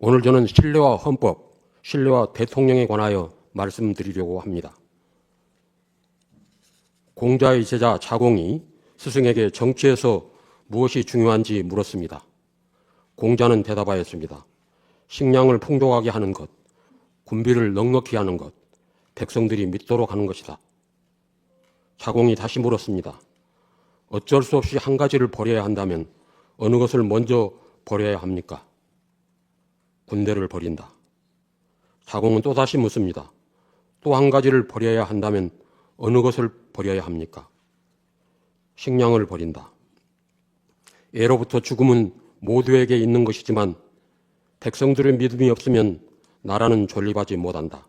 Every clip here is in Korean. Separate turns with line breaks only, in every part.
오늘 저는 신뢰와 헌법, 신뢰와 대통령에 관하여 말씀드리려고 합니다. 공자의 제자 자공이 스승에게 정치에서 무엇이 중요한지 물었습니다. 공자는 대답하였습니다. 식량을 풍족하게 하는 것, 군비를 넉넉히 하는 것, 백성들이 믿도록 하는 것이다. 자공이 다시 물었습니다. 어쩔 수 없이 한 가지를 버려야 한다면 어느 것을 먼저 버려야 합니까? 군대를 버린다. 자공은 또다시 묻습니다. 또 한 가지를 버려야 한다면 어느 것을 버려야 합니까? 식량을 버린다. 예로부터 죽음은 모두에게 있는 것이지만 백성들의 믿음이 없으면 나라는 존립하지 못한다.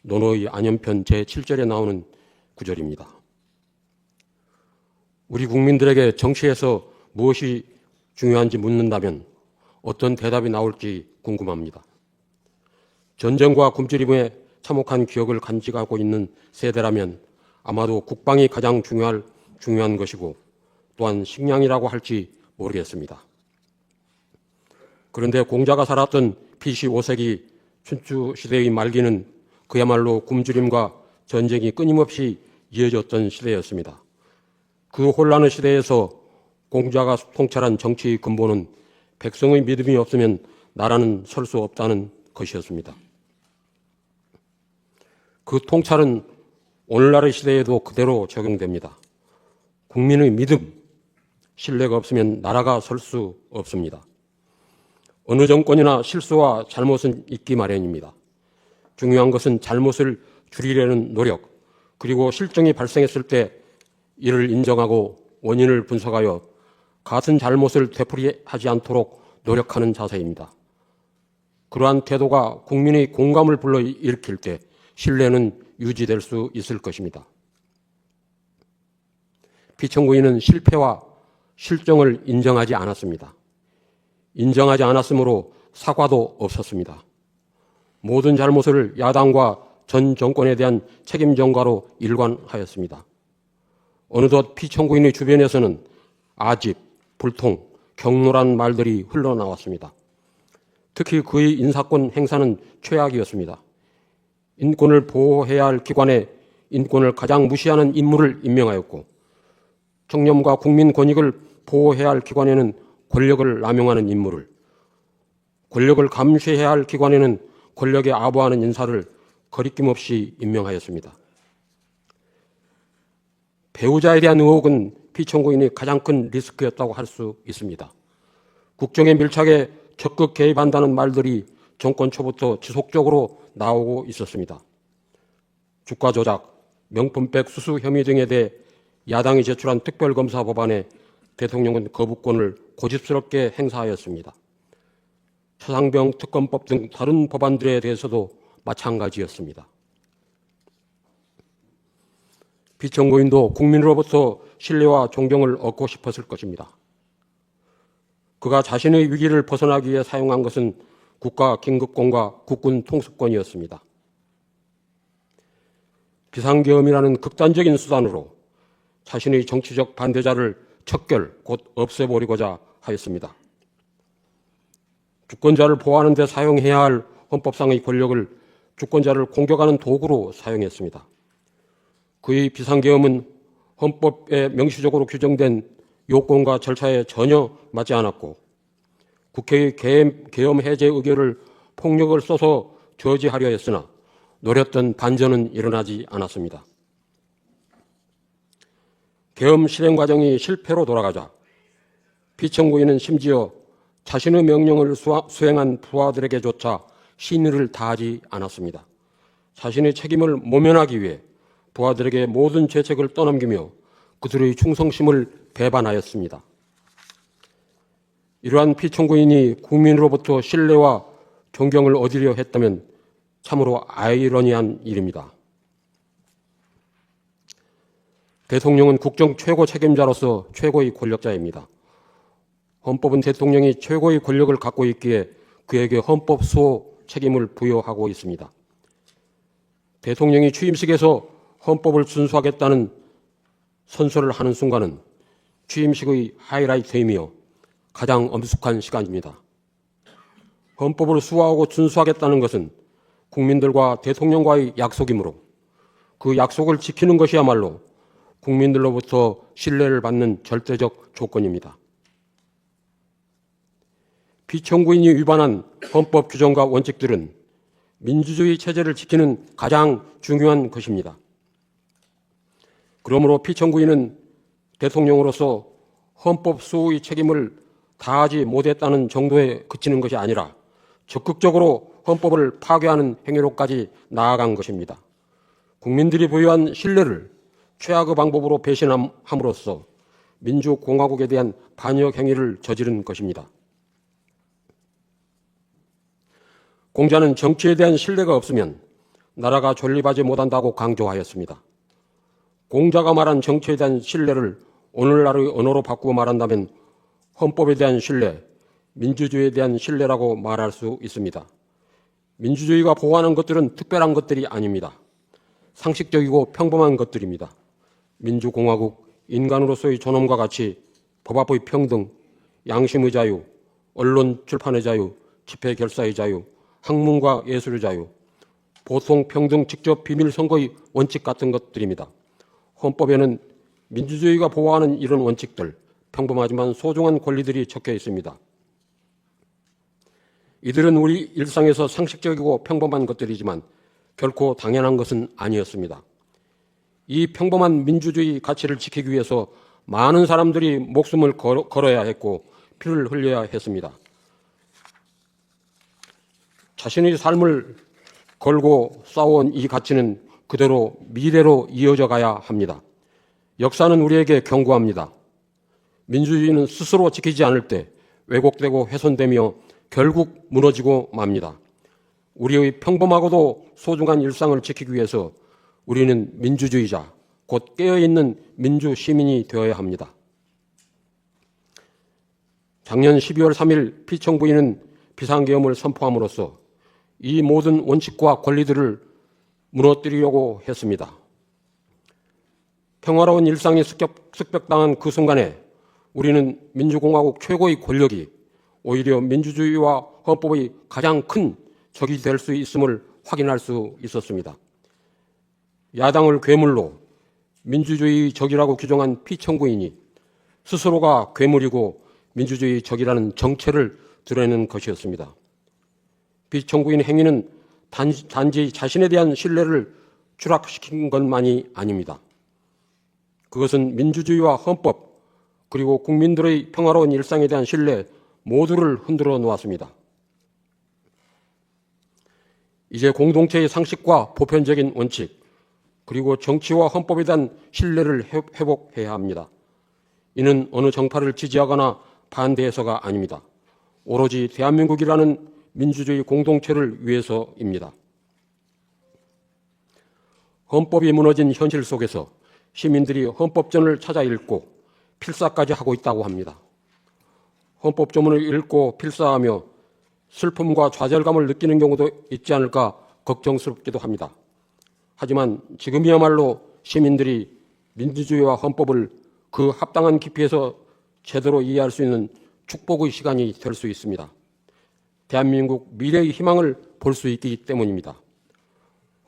논어의 안연편 제7절에 나오는 구절입니다. 우리 국민들에게 정치에서 무엇이 중요한지 묻는다면 어떤 대답이 나올지 궁금합니다. 전쟁과 굶주림에 참혹한 기억을 간직하고 있는 세대라면 아마도 국방이 가장 중요한 것이고 또한 식량이라고 할지 모르겠습니다. 그런데 공자가 살았던 BC 5세기 춘추 시대의 말기는 그야말로 굶주림과 전쟁이 끊임없이 이어졌던 시대였습니다. 그 혼란의 시대에서 공자가 통찰한 정치의 근본은 백성의 믿음이 없으면 나라는 설 수 없다는 것이었습니다. 그 통찰은 오늘날의 시대에도 그대로 적용됩니다. 국민의 믿음, 신뢰가 없으면 나라가 설 수 없습니다. 어느 정권이나 실수와 잘못은 있기 마련입니다. 중요한 것은 잘못을 줄이려는 노력, 그리고 실정이 발생했을 때 이를 인정하고 원인을 분석하여 같은 잘못을 되풀이하지 않도록 노력하는 자세입니다. 그러한 태도가 국민의 공감을 불러일으킬 때 신뢰는 유지될 수 있을 것입니다. 피청구인은 실패와 실정을 인정하지 않았습니다. 인정하지 않았으므로 사과도 없었습니다. 모든 잘못을 야당과 전 정권에 대한 책임 전가로 일관하였습니다. 어느덧 피청구인의 주변에서는 아집, 불통, 격노란 말들이 흘러나왔습니다. 특히 그의 인사권 행사는 최악이었습니다. 인권을 보호해야 할 기관에 인권을 가장 무시하는 인물을 임명하였고 청렴과 국민 권익을 보호해야 할 기관에는 권력을 남용하는 인물을, 권력을 감시해야 할 기관에는 권력에 아부하는 인사를 거리낌 없이 임명하였습니다. 배우자에 대한 의혹은 피청구인이 가장 큰 리스크였다고 할 수 있습니다. 국정에 밀착해 적극 개입한다는 말들이 정권 초부터 지속적으로 나오고 있었습니다. 주가 조작, 명품백 수수 혐의 등에 대해 야당이 제출한 특별검사 법안에 대통령은 거부권을 고집스럽게 행사하였습니다. 최상병 특검법 등 다른 법안들에 대해서도 마찬가지였습니다. 피청구인도 국민으로부터 신뢰와 존경을 얻고 싶었을 것입니다. 그가 자신의 위기를 벗어나기 위해 사용한 것은 국가 긴급권과 국군 통수권이었습니다. 비상계엄이라는 극단적인 수단으로 자신의 정치적 반대자를 척결, 곧 없애버리고자 하였습니다. 주권자를 보호하는 데 사용해야 할 헌법상의 권력을 주권자를 공격하는 도구로 사용했습니다. 그의 비상계엄은 헌법에 명시적으로 규정된 요건과 절차에 전혀 맞지 않았고 국회의 계엄 해제 의결을 폭력을 써서 저지하려 했으나 노렸던 반전은 일어나지 않았습니다. 계엄 실행 과정이 실패로 돌아가자 피청구인은 심지어 자신의 명령을 수행한 부하들에게조차 신의를 다하지 않았습니다. 자신의 책임을 모면하기 위해 부하들에게 모든 죄책을 떠넘기며 그들의 충성심을 배반하였습니다. 이러한 피청구인이 국민으로부터 신뢰와 존경을 얻으려 했다면 참으로 아이러니한 일입니다. 대통령은 국정 최고 책임자로서 최고의 권력자입니다. 헌법은 대통령이 최고의 권력을 갖고 있기에 그에게 헌법 수호 책임을 부여하고 있습니다. 대통령이 취임식에서 헌법을 준수하겠다는 선서를 하는 순간은 취임식의 하이라이트이며 가장 엄숙한 시간입니다. 헌법을 수호하고 준수하겠다는 것은 국민들과 대통령과의 약속이므로 그 약속을 지키는 것이야말로 국민들로부터 신뢰를 받는 절대적 조건입니다. 피청구인이 위반한 헌법 규정과 원칙들은 민주주의 체제를 지키는 가장 중요한 것입니다. 그러므로 피청구인은 대통령으로서 헌법 수호의 책임을 다하지 못했다는 정도에 그치는 것이 아니라 적극적으로 헌법을 파괴하는 행위로까지 나아간 것입니다. 국민들이 부여한 신뢰를 최악의 방법으로 배신함으로써 민주공화국에 대한 반역 행위를 저지른 것입니다. 공자는 정치에 대한 신뢰가 없으면 나라가 존립하지 못한다고 강조하였습니다. 공자가 말한 정치에 대한 신뢰를 오늘날의 언어로 바꾸어 말한다면 헌법에 대한 신뢰, 민주주의에 대한 신뢰라고 말할 수 있습니다. 민주주의가 보호하는 것들은 특별한 것들이 아닙니다. 상식적이고 평범한 것들입니다. 민주공화국, 인간으로서의 존엄과 가치, 법 앞의 평등, 양심의 자유, 언론 출판의 자유, 집회 결사의 자유, 학문과 예술의 자유, 보통 평등 직접 비밀 선거의 원칙 같은 것들입니다. 헌법에는 민주주의가 보호하는 이런 원칙들, 평범하지만 소중한 권리들이 적혀 있습니다. 이들은 우리 일상에서 상식적이고 평범한 것들이지만 결코 당연한 것은 아니었습니다. 이 평범한 민주주의 가치를 지키기 위해서 많은 사람들이 목숨을 걸어야 했고 피를 흘려야 했습니다. 자신의 삶을 걸고 싸워온 이 가치는 그대로 미래로 이어져 가야 합니다. 역사는 우리에게 경고합니다. 민주주의는 스스로 지키지 않을 때 왜곡되고 훼손되며 결국 무너지고 맙니다. 우리의 평범하고도 소중한 일상을 지키기 위해서 우리는 민주주의자, 곧 깨어있는 민주시민이 되어야 합니다. 작년 12월 3일 피청구인은 비상계엄을 선포함으로써 이 모든 원칙과 권리들을 무너뜨리려고 했습니다. 평화로운 일상이 습격당한 그 순간에 우리는 민주공화국 최고의 권력이 오히려 민주주의와 헌법의 가장 큰 적이 될 수 있음을 확인할 수 있었습니다. 야당을 괴물로 민주주의 적이라고 규정한 피청구인이 스스로가 괴물이고 민주주의 적이라는 정체를 드러내는 것이었습니다. 피청구인 행위는 단지 자신에 대한 신뢰를 추락시킨 것만이 아닙니다. 그것은 민주주의와 헌법 그리고 국민들의 평화로운 일상에 대한 신뢰 모두를 흔들어 놓았습니다. 이제 공동체의 상식과 보편적인 원칙 그리고 정치와 헌법에 대한 신뢰를 회복해야 합니다. 이는 어느 정파를 지지하거나 반대해서가 아닙니다. 오로지 대한민국이라는 민주주의 공동체를 위해서입니다. 헌법이 무너진 현실 속에서 시민들이 헌법전을 찾아 읽고 필사까지 하고 있다고 합니다. 헌법조문을 읽고 필사하며 슬픔과 좌절감을 느끼는 경우도 있지 않을까 걱정스럽기도 합니다. 하지만 지금이야말로 시민들이 민주주의와 헌법을 그 합당한 깊이에서 제대로 이해할 수 있는 축복의 시간이 될 수 있습니다. 대한민국 미래의 희망을 볼 수 있기 때문입니다.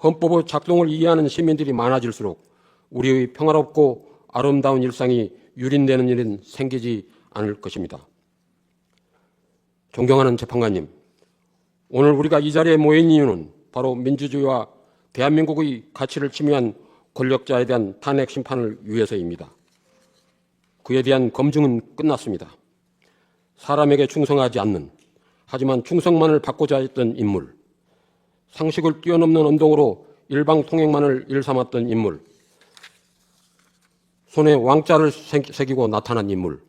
헌법의 작동을 이해하는 시민들이 많아질수록 우리의 평화롭고 아름다운 일상이 유린되는 일은 생기지 않을 것입니다. 존경하는 재판관님, 오늘 우리가 이 자리에 모인 이유는 바로 민주주의와 대한민국의 가치를 침해한 권력자에 대한 탄핵 심판을 위해서입니다. 그에 대한 검증은 끝났습니다. 사람에게 충성하지 않는, 하지만 충성만을 받고자 했던 인물, 상식을 뛰어넘는 언동으로 일방통행만을 일삼았던 인물, 손에 왕자를 새기고 나타난 인물,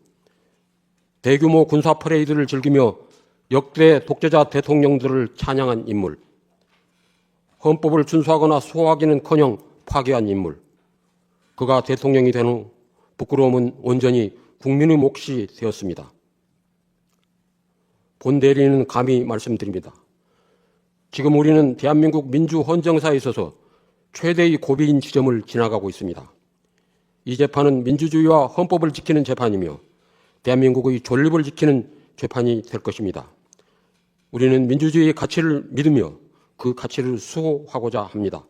대규모 군사 퍼레이드를 즐기며 역대 독재자 대통령들을 찬양한 인물, 헌법을 준수하거나 수호하기는커녕 파괴한 인물, 그가 대통령이 된 후 부끄러움은 온전히 국민의 몫이 되었습니다. 본 대리인은 감히 말씀드립니다. 지금 우리는 대한민국 민주헌정사에 있어서 최대의 고비인 지점을 지나가고 있습니다. 이 재판은 민주주의와 헌법을 지키는 재판이며 대한민국의 존립을 지키는 재판이 될 것입니다. 우리는 민주주의의 가치를 믿으며 그 가치를 수호하고자 합니다.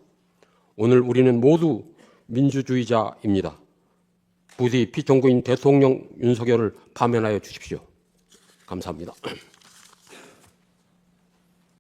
오늘 우리는 모두 민주주의자입니다. 부디 피정부인 대통령 윤석열을 파면하여 주십시오. 감사합니다.